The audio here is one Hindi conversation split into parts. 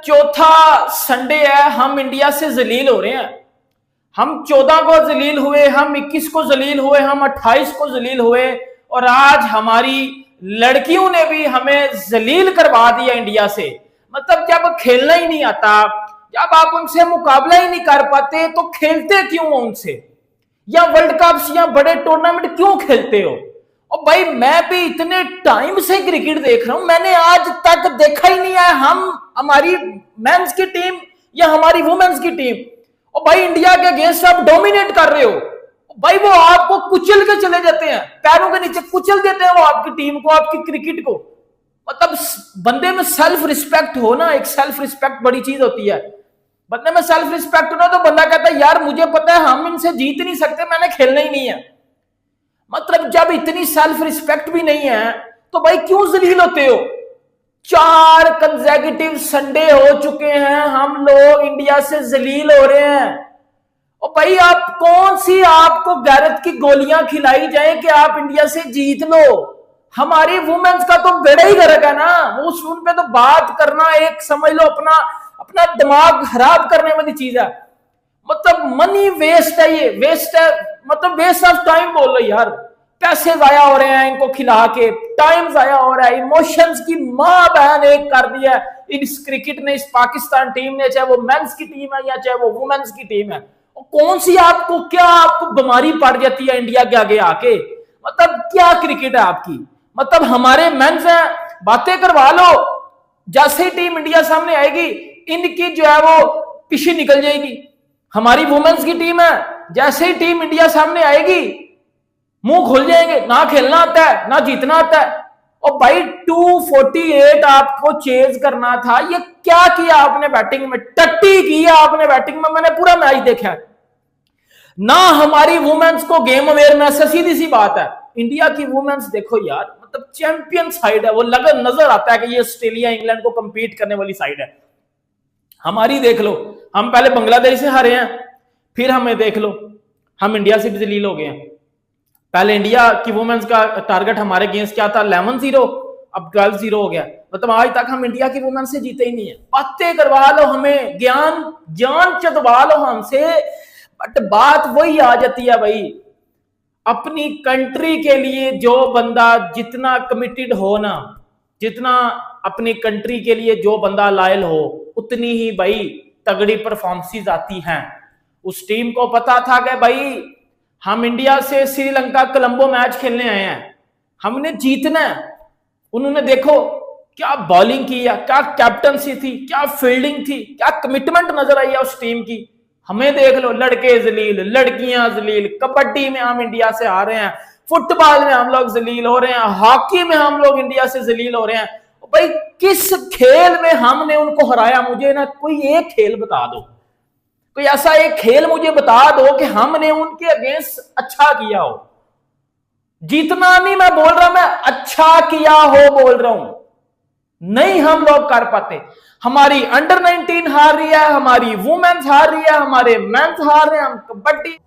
चौथा संडे है, हम इंडिया से जलील हो रहे हैं। हम 14 को जलील हुए, हम 21 को जलील हुए, हम 28 को जलील हुए, और आज हमारी लड़कियों ने भी हमें जलील करवा दिया इंडिया से। मतलब जब खेलना ही नहीं आता, जब आप उनसे मुकाबला ही नहीं कर पाते, तो खेलते क्यों हो उनसे? या वर्ल्ड कप या बड़े टूर्नामेंट क्यों खेलते हो? और भाई मैं भी इतने टाइम से क्रिकेट देख रहा हूं, मैंने आज तक देखा ही नहीं है हमारी मेंस की टीम या हमारी वुमेन्स की टीम, और भाई इंडिया के अगेंस्ट आप डोमिनेट कर रहे हो, भाई वो आपको कुचल के चले जाते हैं, पैरों के नीचे कुचल देते हैं वो आपकी टीम को, आपकी क्रिकेट को। मतलब बंदे में सेल्फ रिस्पेक्ट हो ना, एक सेल्फ रिस्पेक्ट बड़ी चीज होती है। बंदे में सेल्फ रिस्पेक्ट हो ना, तो बंदा कहता है यार मुझे पता है हम इनसे जीत नहीं सकते, मैंने खेलना ही नहीं है। मतलब जब इतनी सेल्फ रिस्पेक्ट भी नहीं है, तो भाई क्यों जलील होते हो? 4 कंसेक्यूटिव संडे हो चुके हैं, हम लोग इंडिया से जलील हो रहे हैं। और भाई आप कौन सी आपको गैरत की गोलियां खिलाई जाए कि आप इंडिया से जीत लो? हमारी वुमेन्स का तो बेड़ा ही गर्क है ना, वो उन पे तो बात करना एक समझ लो अपना दिमाग खराब करने वाली चीज है। मतलब मनी वेस्ट है, ये वेस्ट है, मतलब वेस्ट ऑफ टाइम बोल लो यार। पैसे जाया हो रहे हैं इनको खिला के, टाइम जाया हो रहा है, इमोशंस की मां बहन एक कर दिया इस क्रिकेट ने, इस पाकिस्तान टीम ने, चाहे वो मेंस की टीम है या चाहे वो वुमेन्स की टीम है। और कौन सी आपको क्या आपको बीमारी पड़ जाती है इंडिया के आगे आके? मतलब क्या क्रिकेट है आपकी? मतलब हमारे मेंस हैं, बातें करवा लो, जैसे ही टीम इंडिया सामने आएगी इनकी जो है वो पीछे निकल जाएगी। हमारी वुमेन्स की टीम है, जैसे ही टीम इंडिया सामने आएगी मुंह खुल जाएंगे, ना खेलना आता है ना जीतना आता है। और भाई 248 आपको चेज करना था, ये क्या किया आपने बैटिंग में? टट्टी किया आपने बैटिंग में, मैंने पूरा मैच देखा है ना। हमारी वुमेन्स को गेम अवेयरनेस है, सीधी सी बात है। इंडिया की वुमेन्स देखो यार, मतलब चैंपियन साइड है, वो नजर आता है कि ये ऑस्ट्रेलिया इंग्लैंड को कंपीट करने वाली साइड है। हमारी देख लो, हम पहले बांग्लादेश से हारे हैं, फिर हमें देख लो हम इंडिया से भी जलील हो गए हैं। पहले इंडिया की वुमेन्स का टारगेट हमारे अगेंस्ट क्या था? 11-0, अब 12-0 हो गया। मतलब आज तक हम इंडिया की वुमेन्स से जीते ही नहीं है। बातें करवा लो हमें, ज्ञान चतवा लो हमसे, बट बात वही आ जाती है भाई, अपनी कंट्री के लिए जो बंदा जितना कमिटेड हो ना, जितना अपनी कंट्री के लिए जो बंदा लायल हो, उतनी ही भाई तगड़ी परफॉर्मेंसेस आती हैं। उस टीम को पता था कि भाई हम इंडिया से श्रीलंका कोलंबो मैच खेलने आए हैं, हमने जीतना है। उन्होंने देखो क्या बॉलिंग की है, क्या कैप्टनसी थी, क्या फील्डिंग थी, क्या कमिटमेंट नजर आई है उस टीम की। हमें देख लो, लड़के जलील, लड़कियां जलील, कबड्डी में हम इंडिया से आ रहे हैं, फुटबॉल में हम लोग जलील हो रहे हैं, हॉकी में हम लोग इंडिया से जलील हो रहे हैं। भाई किस खेल में हमने उनको हराया? मुझे ना कोई एक खेल बता दो, कोई ऐसा एक खेल मुझे बता दो कि हमने उनके अगेंस्ट अच्छा किया हो। जीतना नहीं मैं बोल रहा, मैं अच्छा किया हो बोल रहा हूं। नहीं हम लोग कर पाते। हमारी अंडर 19 हार रही है, हमारी वुमेन्स हार रही है, हमारे मेंस हार रहे हैं, हम कबड्डी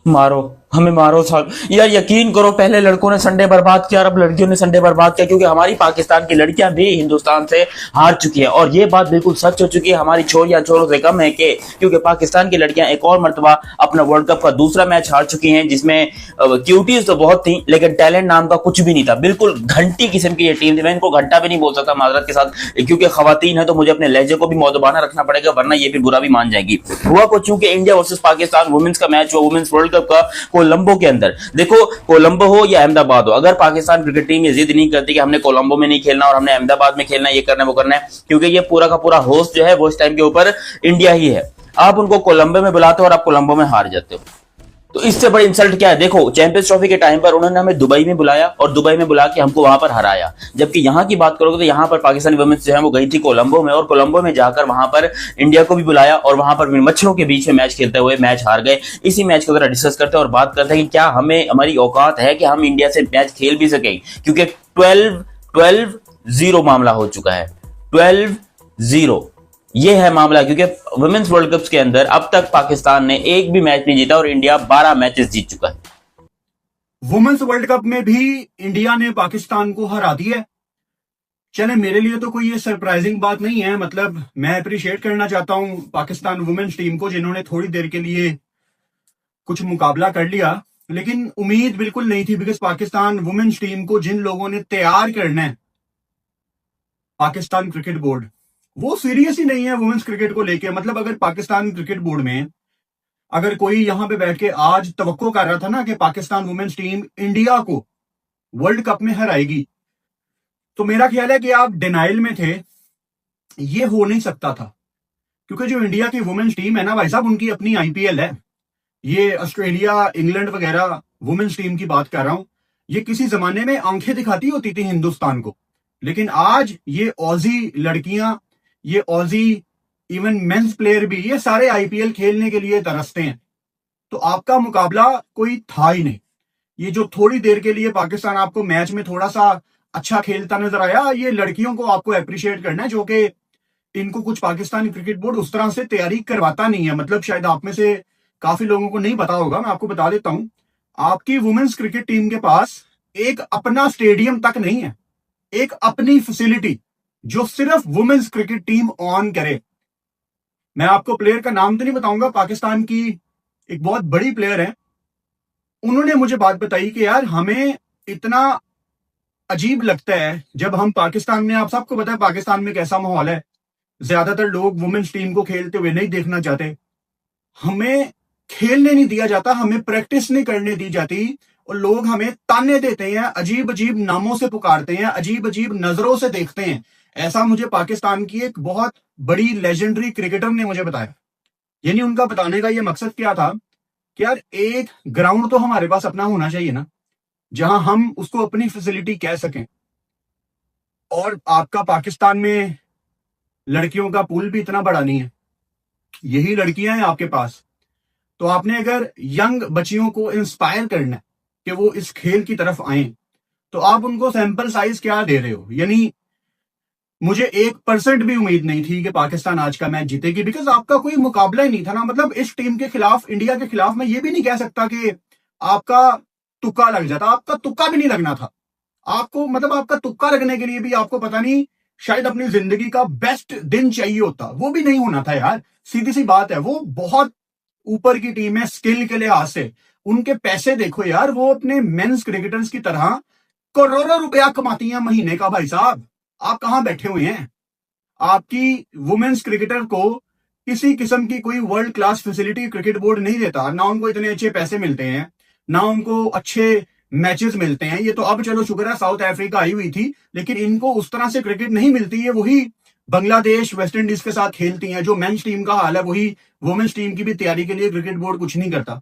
मारो, हमें मारो साहब। यार यकीन करो, पहले लड़कों ने संडे बर्बाद किया, अब लड़कियों ने संडे बर्बाद किया, क्योंकि हमारी पाकिस्तान की लड़कियां भी हिंदुस्तान से हार चुकी है। और ये बात बिल्कुल सच हो चुकी है, हमारी छोरियां छोरों से कम है क्योंकि पाकिस्तान की लड़कियां एक और मर्तबा अपना वर्ल्ड कप का दूसरा मैच हार चुकी हैं, जिसमें क्यूटीज तो बहुत थी लेकिन टैलेंट नाम का कुछ भी नहीं था। बिल्कुल घंटी किस्म की ये टीम थी, मैं इनको घंटा भी नहीं बोल सकता माजरत के साथ, क्योंकि खवातीन है तो मुझे अपने लहजे को भी मौदबाना रखना पड़ेगा, वरना ये फिर बुरा भी मान जाएगी। हुआ कुछ चूंकि इंडिया वर्सेस पाकिस्तान वुमेन्स का मैच हुआ, वुमेन्स वर्ल्ड कप का, कोलंबो के अंदर। देखो कोलंबो हो या अहमदाबाद हो, अगर पाकिस्तान क्रिकेट टीम ये जिद नहीं करती कि हमने कोलंबो में नहीं खेलना और हमने अहमदाबाद में खेलना, ये करना वो करना है, क्योंकि ये पूरा का पूरा होस्ट जो है वो इस टाइम के ऊपर इंडिया ही है। आप उनको कोलंबो में बुलाते हो और आप कोलंबो में हार जाते हो, तो इससे बड़ी इंसल्ट क्या है? देखो चैंपियंस ट्रॉफी के टाइम पर उन्होंने हमें दुबई में बुलाया और दुबई में बुला के हमको वहां पर हराया। जबकि यहां की बात करोगे तो यहां पर पाकिस्तानी वुमेन्स जो है वो गई थी कोलंबो में, और कोलंबो में जाकर वहां पर इंडिया को भी बुलाया और वहां पर मच्छरों के बीच में मैच खेलते हुए मैच हार गए। इसी मैच को जरा डिस्कस करते हैं और बात करते हैं कि क्या हमें हमारी औकात है कि हम इंडिया से मैच खेल भी सकें, क्योंकि 12-0 मामला हो चुका है। 12-0 ये है मामला, क्योंकि वुमेन्स वर्ल्ड कप के अंदर अब तक पाकिस्तान ने एक भी मैच नहीं जीता और इंडिया 12 मैचेस जीत चुका है। वुमेन्स वर्ल्ड कप में भी इंडिया ने पाकिस्तान को हरा दिया है। चले, मेरे लिए तो कोई ये सरप्राइजिंग बात नहीं है। मतलब मैं अप्रिशिएट करना चाहता हूं पाकिस्तान वुमेन्स टीम को, जिन्होंने थोड़ी देर के लिए कुछ मुकाबला कर लिया, लेकिन उम्मीद बिल्कुल नहीं थी। बिकॉज पाकिस्तान वुमेन्स टीम को जिन लोगों ने तैयार करना है, पाकिस्तान क्रिकेट बोर्ड, वो सीरियस ही नहीं है वुमेन्स क्रिकेट को लेके। मतलब अगर पाकिस्तान क्रिकेट बोर्ड में अगर कोई यहां पे बैठ के आज तवक्को कर रहा था ना कि पाकिस्तान वुमेन्स टीम इंडिया को वर्ल्ड कप में हराएगी, तो मेरा ख्याल है कि आप डिनाइल में थे। ये हो नहीं सकता था, क्योंकि जो इंडिया की वुमेन्स टीम है ना भाई साहब, उनकी अपनी आईपीएल है। ये ऑस्ट्रेलिया, इंग्लैंड वगैरह वुमेन्स टीम की बात कर रहा हूं। ये किसी जमाने में आंखें दिखाती होती थी हिंदुस्तान को, लेकिन आज ये ऑजी लड़कियां, ये ऑजी इवन मेंस प्लेयर भी, ये सारे आईपीएल खेलने के लिए तरसते हैं। तो आपका मुकाबला कोई था ही नहीं। ये जो थोड़ी देर के लिए पाकिस्तान आपको मैच में थोड़ा सा अच्छा खेलता नजर आया, ये लड़कियों को आपको अप्रिशिएट करना है, जो कि इनको कुछ पाकिस्तानी क्रिकेट बोर्ड उस तरह से तैयारी करवाता नहीं है। मतलब शायद आप में से काफी लोगों को नहीं पता होगा, मैं आपको बता देता हूं। आपकी वुमेन्स क्रिकेट टीम के पास एक अपना स्टेडियम तक नहीं है, एक अपनी फैसिलिटी जो सिर्फ वुमेन्स क्रिकेट टीम ऑन करे। मैं आपको प्लेयर का नाम तो नहीं बताऊंगा, पाकिस्तान की एक बहुत बड़ी प्लेयर है। उन्होंने मुझे बात बताई कि यार हमें इतना अजीब लगता है जब हम पाकिस्तान में, आप सबको पता है पाकिस्तान में कैसा माहौल है, ज्यादातर लोग वुमेन्स टीम को खेलते हुए नहीं देखना चाहते। हमें खेलने नहीं दिया जाता, हमें प्रैक्टिस नहीं करने दी जाती, और लोग हमें ताने देते हैं, अजीब अजीब नामों से पुकारते हैं, अजीब अजीब नजरों से देखते हैं। ऐसा मुझे पाकिस्तान की एक बहुत बड़ी लेजेंडरी क्रिकेटर ने मुझे बताया। यानी उनका बताने का यह मकसद क्या था कि यार एक ग्राउंड तो हमारे पास अपना होना चाहिए ना, जहां हम उसको अपनी फैसिलिटी कह सकें। और आपका पाकिस्तान में लड़कियों का पूल भी इतना बड़ा नहीं है, यही लड़कियां हैं आपके पास। तो आपने अगर यंग बच्चियों को इंस्पायर करना है कि वो इस खेल की तरफ आए, तो आप उनको सैंपल साइज क्या दे रहे हो। यानी मुझे 1% भी उम्मीद नहीं थी कि पाकिस्तान आज का मैच जीतेगी, बिकॉज आपका कोई मुकाबला ही नहीं था ना। मतलब इस टीम के खिलाफ, इंडिया के खिलाफ, मैं ये भी नहीं कह सकता कि आपका तुक्का लग जाता, आपका तुक्का भी नहीं लगना था। आपको मतलब आपका तुक्का लगने के लिए भी आपको पता नहीं शायद अपनी जिंदगी का बेस्ट दिन चाहिए होता, वो भी नहीं होना था यार। सीधी सी बात है, वो बहुत ऊपर की टीम है स्किल के लिहाज से। उनके पैसे देखो यार, वो अपने मेंस क्रिकेटर्स की तरह करोड़ों रुपया कमाती हैं महीने का। भाई साहब आप कहां बैठे हुए हैं? आपकी वुमेन्स क्रिकेटर को किसी किस्म की कोई world class facility cricket board नहीं देता ना। उनको इतने अच्छे पैसे मिलते हैं, ना उनको अच्छे मैचेस मिलते हैं। ये तो अब चलो शुक्र है साउथ अफ्रीका आई हुई थी, लेकिन इनको उस तरह से क्रिकेट नहीं मिलती है। वही बांग्लादेश, वेस्ट इंडीज के साथ खेलती हैं। जो मेंस टीम का हाल है, वही वुमेन्स टीम की भी तैयारी के लिए क्रिकेट बोर्ड कुछ नहीं करता।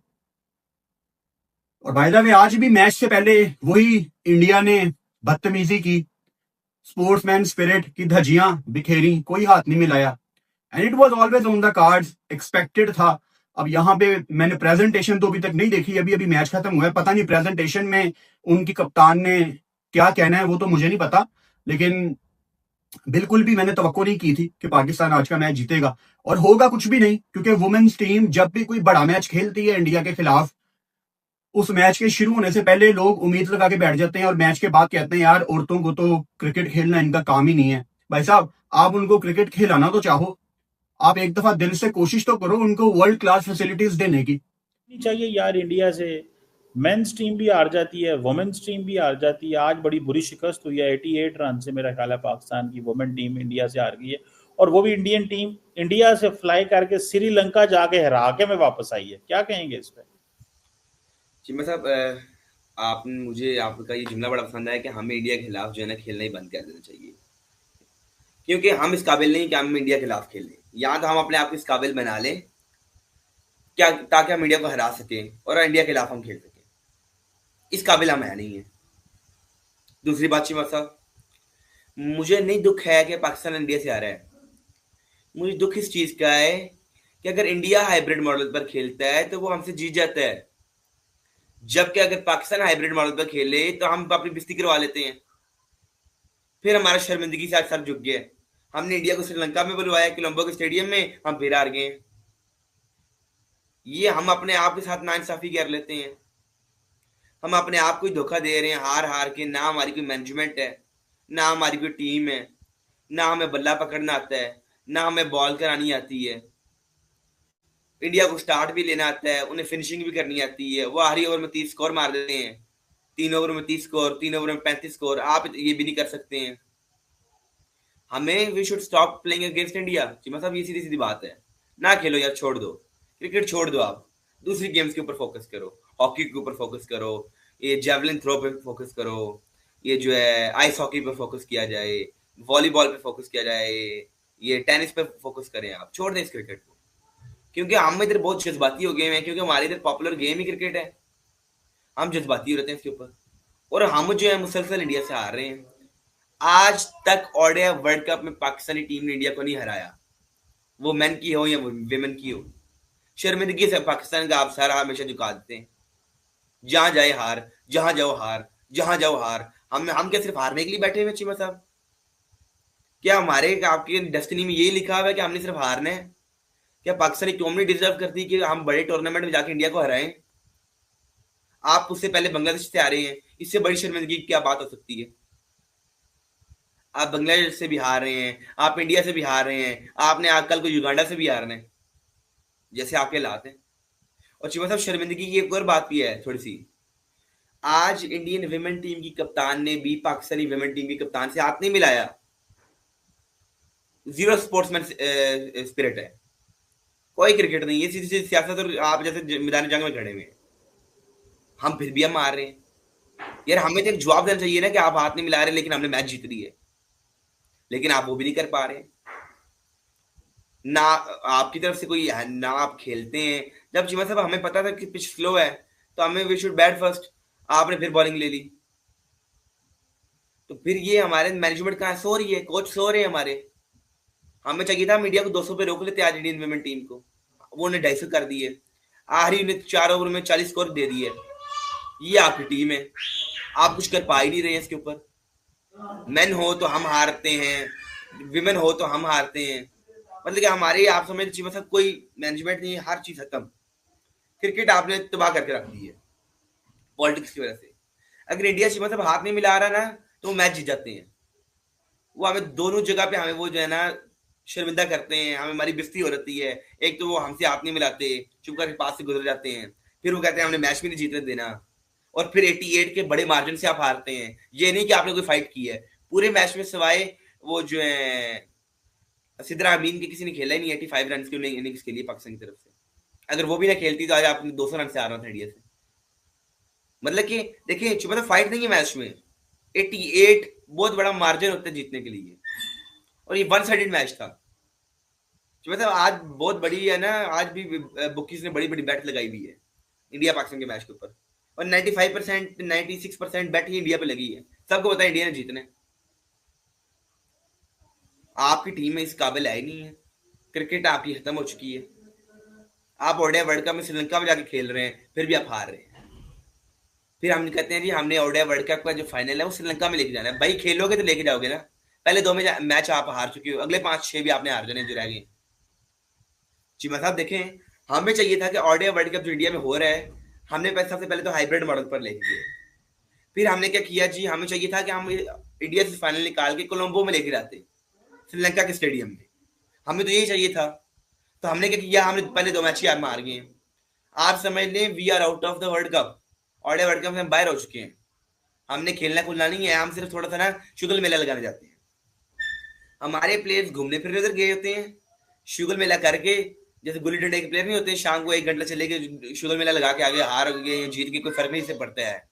और बाय द वे आज भी मैच से पहले वही इंडिया ने बदतमीजी की, स्पोर्ट्समैन स्पिरिट की धज्जियां बिखेरी, कोई हाथ नहीं मिलाया। And it was always on the cards, expected था। अब यहाँ पे मैंने प्रेजेंटेशन तो अभी तक नहीं देखी, अभी अभी मैच खत्म हुआ है। पता नहीं प्रेजेंटेशन में उनकी कप्तान ने क्या कहना है, वो तो मुझे नहीं पता। लेकिन बिल्कुल भी मैंने तवक्को नहीं की थी कि पाकिस्तान आज का मैच जीतेगा, और होगा कुछ भी नहीं। क्योंकि वुमेन्स टीम जब भी कोई बड़ा मैच खेलती है इंडिया के खिलाफ, उस मैच के शुरू होने से पहले लोग उम्मीद लगा के बैठ जाते हैं, और मैच के बाद कहते हैं यार औरतों को तो क्रिकेट खेलना इनका काम ही नहीं है। भाई साहब आप उनको क्रिकेट खिलाना तो चाहो, आप एक दफा दिल से कोशिश तो करो उनको वर्ल्ड क्लास फैसिलिटीज देने की। नहीं चाहिए यार। इंडिया से मेंस टीम भी हार जाती है, वुमेन्स टीम भी हार जाती है। आज बड़ी बुरी शिकस्त हुई है, 88 रन से मेरा ख्याल है पाकिस्तान की वुमेन टीम इंडिया से हार गई है। और वो भी इंडियन टीम इंडिया से फ्लाई करके श्रीलंका जाके हरा के में वापस आई है। क्या कहेंगे इस पे? चिम्मा साहब, आपने मुझे आपका ये जुमला बड़ा पसंद आया कि हमें इंडिया के खिलाफ जो है ना खेलना ही बंद कर देना चाहिए, क्योंकि हम इस काबिल नहीं कि हम इंडिया के खिलाफ खेलें। या तो हम अपने आप को इस काबिल बना लें क्या, ताकि हम इंडिया को हरा सकें और इंडिया के खिलाफ हम खेल सकें। इस काबिल हम है नहीं है। दूसरी बात चिम्मा साहब, मुझे नहीं दुख है कि पाकिस्तान इंडिया से आ रहा है। मुझे दुख इस चीज का है कि अगर इंडिया हाइब्रिड मॉडल पर खेलता है तो वो हमसे जीत जाता है, जबकि अगर पाकिस्तान हाइब्रिड मॉडल पर खेले तो हम अपनी बेइज्जती करवा लेते हैं। फिर हमारा शर्मिंदगी से सर झुक गया। हमने इंडिया को श्रीलंका में बुलवाया, कोलंबो के स्टेडियम में, हम फिर हार गए। ये हम अपने आप के साथ नाइंसाफी कर लेते हैं। हम अपने आप को ही धोखा दे रहे हैं हार हार के। ना हमारी कोई मैनेजमेंट है, ना हमारी कोई टीम है, ना हमें बल्ला पकड़ना आता है, ना हमें बॉल करानी आती है। इंडिया को स्टार्ट भी लेना आता है, उन्हें फिनिशिंग भी करनी आती है। वो आखिरी ओवर में 30 स्कोर मार देते हैं, 3 ओवर में 30 स्कोर, 3 ओवर में 35 स्कोर। आप ये भी नहीं कर सकते हैं। हमें we should stop playing against India. Cheema साहब, ये सीधी सीधी बात है। ना खेलो यार, छोड़ दो क्रिकेट, छोड़ दो। आप दूसरी गेम्स के ऊपर फोकस करो, हॉकी के ऊपर फोकस करो, ये जेवलिन थ्रो पे फोकस करो, ये जो है आइस हॉकी पे फोकस किया जाए, वॉलीबॉल पे फोकस किया जाए, ये टेनिस पे फोकस करें। आप छोड़ दें इस क्रिकेट को, क्योंकि हम इधर बहुत जज्बाती हो गए हैं, क्योंकि हमारे इधर पॉपुलर गेम ही क्रिकेट है। हम जज्बाती हो रहते हैं इसके ऊपर, और हम जो है मुसलसल इंडिया से हार रहे हैं। आज तक ओडीआई वर्ल्ड कप में पाकिस्तानी टीम ने इंडिया को नहीं हराया, वो मेन की हो या विमेन की हो। शर्मिंदगी से पाकिस्तान का आप सारा हमेशा झुका देते हैं। जहां जाए हार, जहां जाओ हार, जहां जाओ हार। हम क्या सिर्फ हारने के लिए बैठे हुए चीमा साहब? क्या हमारे आपकी डेस्टिनी में यही लिखा हुआ है कि हमने सिर्फ हारना है? क्या पाकिस्तानी कौम नहीं डिजर्व करती कि हम बड़े टूर्नामेंट में जाके इंडिया को हराएं? आप उससे पहले बांग्लादेश से आ रहे हैं, इससे बड़ी शर्मिंदगी की क्या बात हो सकती है? आप बांग्लादेश से भी हार रहे हैं, आप इंडिया से भी हार रहे हैं, आपने आज कल को युगांडा से भी हारना है, जैसे आपके हालात हैं। और चीमा साहब, शर्मिंदगी की एक और बात भी है थोड़ी सी। आज इंडियन विमेन टीम की कप्तान ने भी पाकिस्तानी विमेन टीम की कप्तान से हाथ नहीं मिलाया। जीरो स्पोर्ट्समैन स्पिरिट है, कोई क्रिकेट नहीं है, सीधी सीधी सियासत। और आप जैसे मैदान जंग में खड़े हुए हैं, हम फिर भी हम मार रहे हैं। यार हमें तो एक जवाब देना चाहिए ना कि आप हाथ नहीं मिला रहे, लेकिन हमने मैच जीत रही है, लेकिन आप वो भी नहीं कर पा रहे। ना आपकी तरफ से कोई है, ना आप खेलते हैं। जब चीमा साहब हमें पता था कि पिच स्लो है, तो हमें वी शुड बैट फर्स्ट, आपने फिर बॉलिंग ले ली। तो फिर ये हमारे मैनेजमेंट कहाँ सो रही है, कोच सो रहे हैं हमारे। हमें चाहिए था मीडिया को 200 पे रोक लेते आज इंडियन विमेन टीम को, वो उन्हें 250 कर दिए। आखिरी ने 4 ओवर में 40 स्कोर दे दिए। ये आपकी टीम है, आप कुछ कर पा ही नहीं रहे हैं इसके ऊपर। मेन हो तो हम हारते हैं, विमेन हो तो हम हारते हैं। मतलब कि हमारे, आप समझ लीजिए, मतलब कोई मैनेजमेंट नहीं है, हर चीज खत्म। क्रिकेट आपने तबाह करके रख दी है पॉलिटिक्स की वजह से। अगर इंडिया से मतलब हाथ नहीं मिला रहा ना, तो वो मैच जीत जाते हैं। वो हमें दोनों जगह पे हमें वो जो है ना शर्मिंदा करते हैं, हमें हमारी बेइज्जती हो रहती है। एक तो वो हमसे हाथ नहीं मिलाते, चुप करके पास से गुजर जाते हैं। फिर वो कहते हैं हमने मैच भी नहीं जीतने देना, और फिर 88 के बड़े मार्जिन से आप हारते हैं। ये नहीं कि आपने कोई फाइट की है पूरे मैच में, सिवाय वो जो है सिद्रा अमीन के किसी ने खेला ही नहीं 85 रन की इनिंग्स के लिए पाकिस्तान की तरफ से। अगर वो भी ना खेलती तो आज आपने 200 रन से हारना था इंडिया से। मतलब कि देखिए, चुप तो फाइट नहीं है मैच में। 88 बहुत बड़ा मार्जिन होता है जीतने के लिए, और ये वन साइडेड मैच था। मतलब आज बहुत बड़ी है ना, आज भी बुकीज ने बड़ी बड़ी बैट लगाई हुई है इंडिया पाकिस्तान के मैच के ऊपर, और 95% 96% बैट ही इंडिया पे लगी है। सबको पता है इंडिया ने जीतना है। आपकी टीम में इस काबिल है ही नहीं है। क्रिकेट आपकी खत्म हो चुकी है। आप ओडीआई वर्ल्ड कप में श्रीलंका में जाके खेल रहे हैं, फिर भी आप हार रहे हैं। फिर हम कहते हैं जी हमने ओडीआई वर्ल्ड कप का जो फाइनल है वो श्रीलंका में लेके जाना है। भाई खेलोगे तो लेके जाओगे ना। पहले 2 मैच आप हार चुके हो, अगले 5-6 भी आपने हार जाने जो रह गए। चीमा साहब देखें, हमें चाहिए था कि ओडीआई वर्ल्ड कप जो इंडिया में हो रहा है, हमने सबसे पहले तो हाइब्रिड मॉडल पर लेके गए। फिर हमने क्या किया जी, हमें चाहिए था कि हम इंडिया से फाइनल निकाल के कोलंबो में लेके जाते, श्रीलंका के स्टेडियम में। हमें तो यही चाहिए था। तो हमने क्या किया, हमने पहले 2 मैच ही आप हार गए। आप समझ लें we are out of the world cup. ODI world cup में हम बाहर हो चुके हैं। हमने खेलना कूदना नहीं है, हम सिर्फ थोड़ा सा ना शुगल मेला लगाने जाते हैं। हमारे प्लेयर्स घूमने फिरने उधर गए होते हैं, शुगल मेला करके, जैसे गुल्ली डंडे के प्लेयर नहीं होते, शाम को 1 घंटा चले गए, शुगल मेला लगा के आगे, हार गए जीत के कोई फर्क नहीं से पड़ता है।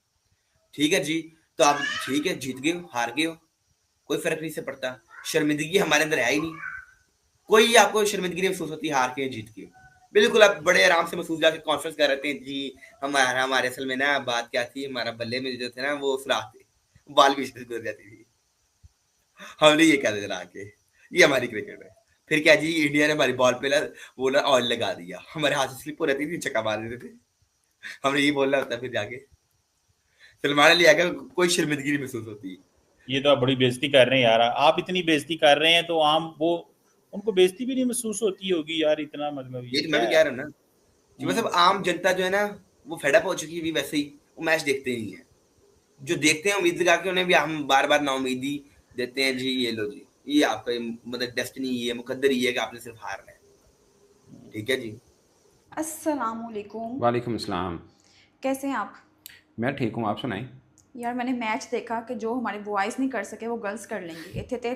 ठीक है जी, तो आप ठीक है जीत गए हो हार गए हो, कोई फर्क नहीं से पड़ता। शर्मिंदगी हमारे अंदर है ही नहीं। कोई आपको शर्मिंदगी नहीं महसूस होती हार के जीत के। बिल्कुल आप बड़े आराम से महसूस जाके कॉन्फ्रेंस कर रहे थे जी, हमारे असल में ना बात क्या थी, हमारा बल्ले में जो थे ना वो सुराख थे, बाल भी गुजर जाती थी। हमने ये कह दिया आके, ये हमारी क्रिकेट है। फिर क्या जी, इंडिया ने हमारी बॉल पे वो ना ऑयल लगा दिया, हमारे हाथ से स्लिप हो रहती थी, चक्का मार देते थे। हमने ये बोलना होता फिर जाके सलमान अली आकर कोई शर्मिंदगी नहीं महसूस होती। ये तो आप बड़ी बेइज्जती कर रहे हैं यार। आप इतनी बेइज्जती कर रहे हैं तो आम वो उनको बेइज्जती भी नहीं महसूस होती होगी यार, इतना मतलब ये तो मैं भी कह रहा हूँ ना कि मतलब आम जनता जो है ना वो फेडअप हो चुकी है। वैसे ही वो मैच देखते ही है, जो देखते हैं उम्मीद लगा के, उन्हें भी हम बार बार नाउमीदी देते हैं जी, ये लो जी, ये आपका मतलब डेस्टिनी, ये मुकद्दर ही है कि आपने सिर्फ हारना है। ठीक है जी। अस्सलामुअलैकुम। वालेकुम अस्सलाम। कैसे हैं आप? मैं ठीक हूँ, आप सुनाएं। यार मैंने मैच देखा कि जो हमारे बॉयज़ नहीं कर सके वो गर्ल्स कर लेंगी। इतने ते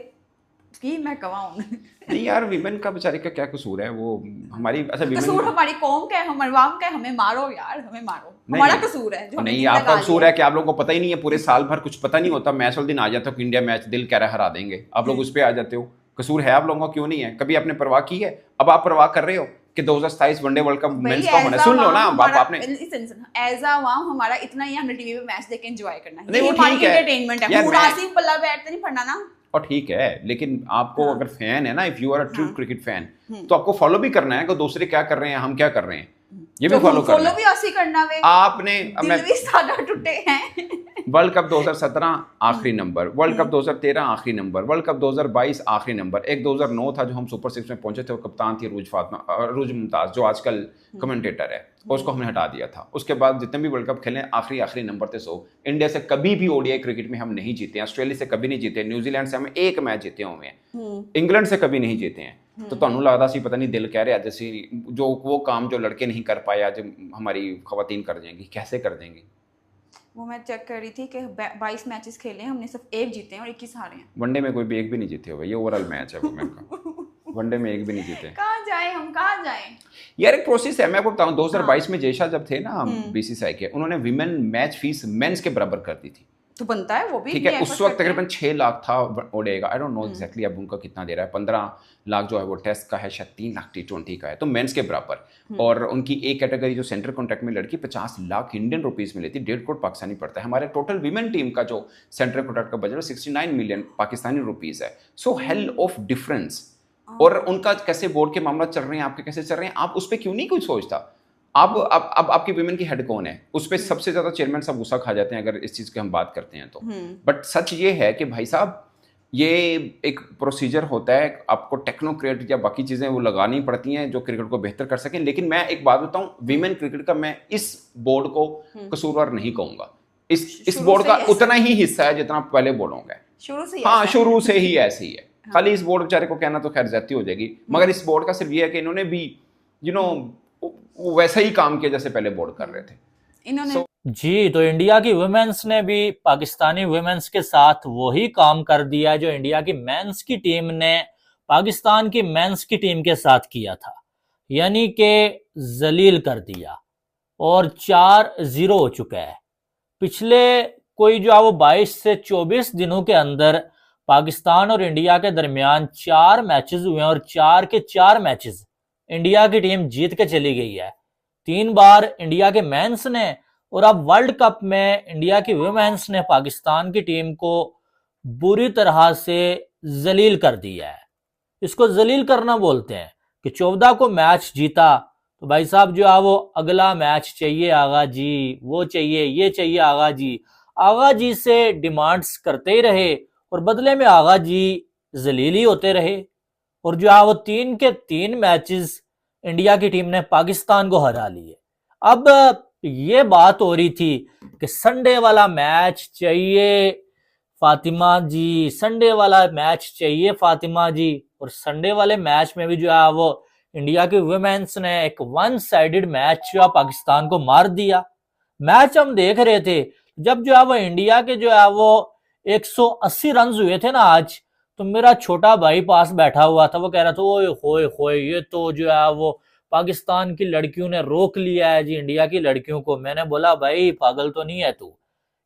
की मैं कवाऊँ नहीं यार, वीमेन का बेचारे का क्या कसूर है? वो हमारी अच्छा कसूर वीमेन हमारी कौम का है, हमारे वाम का है, हमें मारो यार, हमें मारो। नहीं, हमारा कसूर है जो हमें नहीं, टीम आपका लगा कसूर लिया। है कि आप लोगों को पता ही नहीं है, पूरे साल भर कुछ पता नहीं होता, मैच वाले दिन आ जाता कि इंडिया मैच दिल कह रहा है हरा देंगे, आप लोग उस पर आ जाते हो। कसूर है आप लोगों का, क्यों नहीं है? कभी आपने परवाह की है? अब आप परवाह कर रहे हो कि 2027 वनडे वर्ल्ड कप मेंस का होना है। सुन लो ना, आप आपने एज अ वाम हमारा इतना ही हमने टीवी पे मैच देख के एंजॉय करना है। नहीं, ये वो हमारी ठीक है एंटरटेनमेंट है। यार, मुनासिब पल्ला बैठ नहीं पड़ना ना। और ठीक है, लेकिन आपको हाँ। अगर फैन है ना, if you are a true हाँ। क्रिकेट फैन, तो आपको फॉलो भी करना है कि दूसरे क्या कर रहे हैं, हम क्या कर रहे हैं, ये भी तो फॉलो करना फॉलो है भी ऐसे ही करना वे। आपने। अब दिल मैं भी सादा टूटे हैं। वर्ल्ड कप 2017 आखिरी नंबर, वर्ल्ड कप 2013 आखिरी नंबर, वर्ल्ड कप 2022 आखिरी नंबर, एक 2009 था जो हम सुपर 6 में पहुंचे थे, वो कप्तान थी रूज मुमताज जो आजकल कमेंटेटर है, उसको हमने हटा दिया था। उसके बाद जितने भी वर्ल्ड कप खेले आखिरी नंबर थे 100। इंडिया से कभी भी ओडीआई क्रिकेट में हम नहीं जीते हैं, ऑस्ट्रेलिया से कभी नहीं जीते, न्यूजीलैंड से हम एक मैच जीते हुए हैं, इंग्लैंड से कभी नहीं जीते हैं। तो ਤੁਹਾਨੂੰ लगता सी पता नहीं दिल कह रहा है जैसे जो वो काम जो लड़के नहीं कर पाए आज हमारी खवातीन कर जाएंगी, कैसे कर देंगी? वो मैं चेक कर रही थी कि 22 मैचेस खेले हैं, हमने सिर्फ एक जीते हैं और 21 हारे हैं। वनडे में कोई भी एक भी नहीं जीते हुए, ये ओवरऑल मैच है वुमेन का। वनडे में एक भी नहीं जीते। कहाँ जाए हम, कहाँ जाए? यार एक प्रोसेस है, मैं आपको बताऊं, 2022 में जयशाह जब थे ना बीसीसीआई के, उन्होंने विमेन मैच फीस मेंस के बराबर कर दी थी। तो बनता है वो भी। ठीक है, उस वक्त तकरीबन 6 लाख था ओडीआई का, आई डोंट नो एग्जैक्टली अब उनका कितना दे रहा है, 15 लाख जो है वो टेस्ट का है, शायद 3 लाख T20 का है, तो मेंस के बराबर। और उनकी एक कैटेगरी जो सेंटर कॉन्ट्रैक्ट में लड़की 50 लाख इंडियन रुपीस में लेती, 1.5 करोड़ पाकिस्तानी पड़ता है। हमारे टोटल विमेन टीम का जो सेंटर कॉन्ट्रैक्ट का बजट 69 मिलियन पाकिस्तानी रुपीस है। सो हेल ऑफ डिफरेंस। और उनका कैसे बोर्ड के मामला चल रहे हैं, आपके कैसे चल रहे हैं, आप उस पर क्यों नहीं कोई सोचता? अब आपकी विमेन की हेड कौन है? उस पर सबसे ज्यादा चेयरमैन साहब गुस्सा खा जाते हैं अगर इस चीज की हम बात करते हैं तो। बट सच ये है कि भाई साहब, ये एक प्रोसीजर होता है, आपको टेक्नोक्रेट या बाकी चीजें वो लगानी पड़ती हैं जो क्रिकेट को बेहतर कर सकें। लेकिन मैं एक बात बताऊं, विमेन क्रिकेट का मैं इस बोर्ड को कसूरवार नहीं कहूंगा। इस बोर्ड का उतना ही हिस्सा है जितना पहले बोलूंगा। शुरू से हाँ, शुरू से ही ऐसी है। खाली इस बोर्ड बेचारे को कहना तो खैर ज्यादती हो जाएगी, मगर इस बोर्ड का सिर्फ ये है कि इन्होंने भी वैसा ही काम किया जैसे पहले बोर्ड कर रहे थे इन्होंने। जी, तो इंडिया की वुमेन्स ने भी पाकिस्तानी वुमेन्स के साथ वही काम कर दिया जो इंडिया की मेंस की टीम ने पाकिस्तान की मेंस की टीम के साथ किया था, यानी कि जलील कर दिया और 4-0 हो चुका है। पिछले कोई जो है वो 22 से 24 दिनों के अंदर पाकिस्तान और इंडिया के दरमियान 4 मैचेस हुए हैं और 4 के 4 मैचेस इंडिया की टीम जीत के चली गई है। 3 बार इंडिया के मेंस ने और अब वर्ल्ड कप में इंडिया की वुमेन्स ने पाकिस्तान की टीम को बुरी तरह से जलील कर दिया है। इसको जलील करना बोलते हैं कि 14 को मैच जीता तो भाई साहब जो है वो अगला मैच चाहिए आगा जी, वो चाहिए, ये चाहिए आगा जी। आगा जी से डिमांड्स करते ही रहे और बदले में आगा जी जलील ही होते रहे। और जो है वो 3 के 3 मैचेस इंडिया की टीम ने पाकिस्तान को हरा लिए। अब ये बात हो रही थी कि संडे वाला मैच चाहिए फातिमा जी, संडे वाला मैच चाहिए फातिमा जी। और संडे वाले मैच में भी जो है वो इंडिया की वुमेन्स ने एक 1 साइडेड मैच जो है पाकिस्तान को मार दिया। मैच हम देख रहे थे, जब जो है वो इंडिया के जो है वो 180 रन हुए थे ना आज, तो मेरा छोटा भाई पास बैठा हुआ था, वो कह रहा था ओए होए होए ये तो जो है वो पाकिस्तान की लड़कियों ने रोक लिया है जी इंडिया की लड़कियों को। मैंने बोला भाई पागल तो नहीं है तू,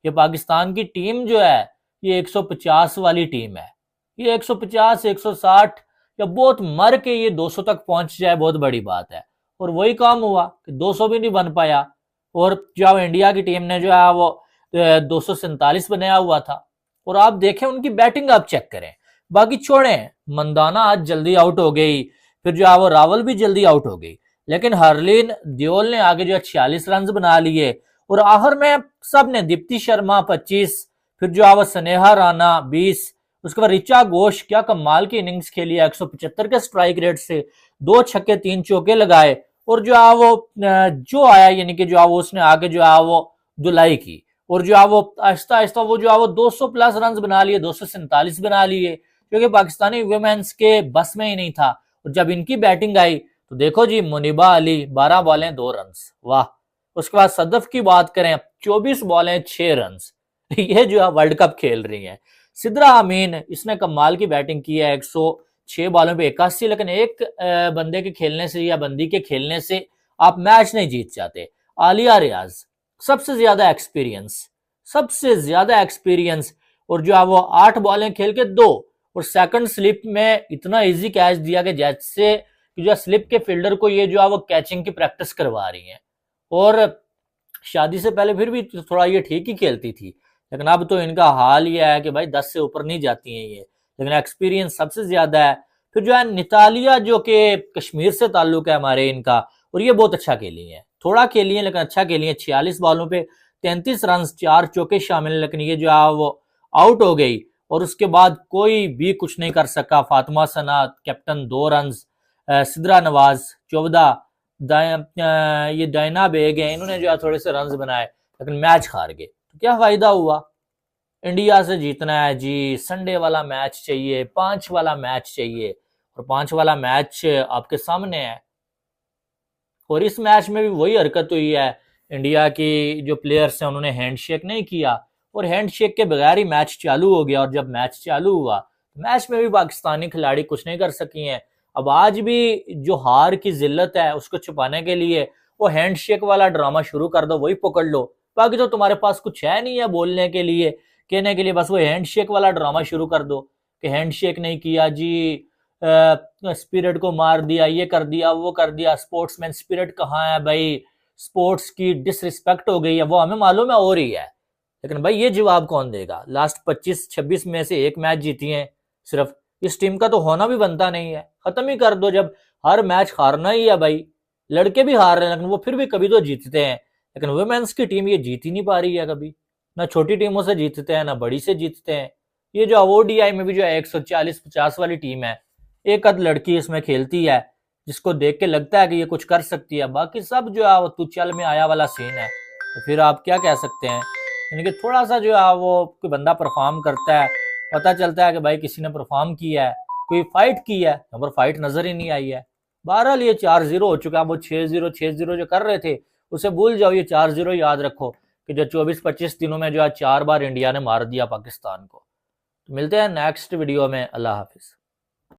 ये पाकिस्तान की टीम जो है ये 150 वाली टीम है, ये 150 160 या बहुत मर के ये 200 तक पहुंच जाए बहुत बड़ी बात है। और वही काम हुआ कि 200 भी नहीं बन पाया और जो इंडिया की टीम ने जो है वो 247 बनाया हुआ था। और आप देखें उनकी बैटिंग आप चेक करें, बाकी छोड़ें, मंदाना आज जल्दी आउट हो गई, फिर जो है वो रावल भी जल्दी आउट हो गई, लेकिन हरलीन दियोल ने आगे जो 46 रन बना लिए और आखिर में सब ने, दीप्ति शर्मा 25, फिर जो है वो स्नेहा राणा 20, उसके बाद ऋचा घोष क्या कमाल की इनिंग्स खेली, 175 के स्ट्राइक रेट से 2 छक्के 3 चौके लगाए और जो है वो जो आया यानी कि जो है वो उसने आगे जो है वो धुलाई की। और जो है वो आहिस्ता आहिस्ता वो जो है वो 200 प्लस रन बना लिए, 247 बना लिए, क्योंकि पाकिस्तानी वुमेन्स के बस में ही नहीं था। और जब इनकी बैटिंग आई तो देखो जी, मुनीबा अली 12 बॉलें 2 रन, वाह। उसके बाद सदफ की बात करें, 24 बॉलें 6 रन। ये जो है वर्ल्ड कप खेल रही है। सिद्रा अमीन, इसने कमाल की बैटिंग की है, 106 बॉलों पे 81, लेकिन एक बंदे के खेलने से या बंदी के खेलने से आप मैच नहीं जीत जाते। आलिया रियाज, सबसे ज्यादा एक्सपीरियंस, और जो है वो 8 बॉलें खेल के 2, और सेकंड स्लिप में इतना इजी कैच दिया कि जैसे जो स्लिप के फील्डर को ये जो है वो कैचिंग की प्रैक्टिस करवा रही हैं। और शादी से पहले फिर भी थोड़ा ये ठीक ही खेलती थी, लेकिन अब तो इनका हाल ये है कि भाई 10 से ऊपर नहीं जाती हैं ये, लेकिन एक्सपीरियंस सबसे ज्यादा है। फिर जो है नितालिया, जो कि कश्मीर से ताल्लुक है हमारे इनका, और ये बहुत अच्छा खेली है, थोड़ा खेली है लेकिन अच्छा खेली है। 46 बॉलों पे 33 रन, 4 चौके शामिल, लेकिन ये जो है वो आउट हो गई। और उसके बाद कोई भी कुछ नहीं कर सका। फातिमा सना कैप्टन 2 रन, सिद्रा नवाज 14, ये डायना बेग है, इन्होंने जो है थोड़े से रन बनाए, लेकिन मैच हार गए। तो क्या फायदा हुआ? इंडिया से जीतना है जी, संडे वाला मैच चाहिए, 5 वाला मैच चाहिए, और 5 वाला मैच आपके सामने है। और इस मैच में भी वही हरकत हुई है, इंडिया की जो प्लेयर्स हैं उन्होंने हैंडशेक नहीं किया, और हैंडशेक के बगैर ही मैच चालू हो गया। और जब मैच चालू हुआ, मैच में भी पाकिस्तानी खिलाड़ी कुछ नहीं कर सकी हैं। अब आज भी जो हार की जिल्लत है उसको छुपाने के लिए वो हैंडशेक वाला ड्रामा शुरू कर दो, वही पकड़ लो। बाकी तो तुम्हारे पास कुछ है नहीं है बोलने के लिए, कहने के लिए, बस वो हैंडशेक वाला ड्रामा शुरू कर दो कि हैंडशेक नहीं किया जी, स्पिरिट को मार दिया, ये कर दिया, वो कर दिया। स्पोर्ट्समैन स्पिरिट कहाँ है भाई? स्पोर्ट्स की डिसरिस्पेक्ट हो गई है, वो हमें मालूम है हो रही है, लेकिन भाई ये जवाब कौन देगा? लास्ट 25-26 में से एक मैच जीती है सिर्फ, इस टीम का तो होना भी बनता नहीं है। खत्म ही कर दो, जब हर मैच हारना ही है भाई। लड़के भी हार रहे हैं लेकिन वो फिर भी कभी तो जीतते हैं, लेकिन वुमेन्स की टीम ये जीत ही नहीं पा रही है कभी। ना छोटी टीमों से जीतते हैं, ना बड़ी से जीतते हैं। ये जो ODI में भी जो है 140-50 वाली टीम है, एक आध लड़की इसमें खेलती है जिसको देख के लगता है कि ये कुछ कर सकती है, बाकी सब जो है वो तू चल में आया वाला सीन है। तो फिर आप क्या कह सकते हैं? यानी कि थोड़ा सा जो है वो कोई बंदा परफॉर्म करता है, पता चलता है कि भाई किसी ने परफॉर्म किया है, कोई फाइट की है, यहाँ पर फाइट नजर ही नहीं आई है। बहरहाल ये 4-0 हो चुका है। वो 6-0 जो कर रहे थे उसे भूल जाओ, ये 4-0 याद रखो कि जो 24-25 दिनों में जो है 4 बार इंडिया ने मार दिया पाकिस्तान को। तो मिलते हैं नेक्स्ट वीडियो में। अल्लाह हाफिज।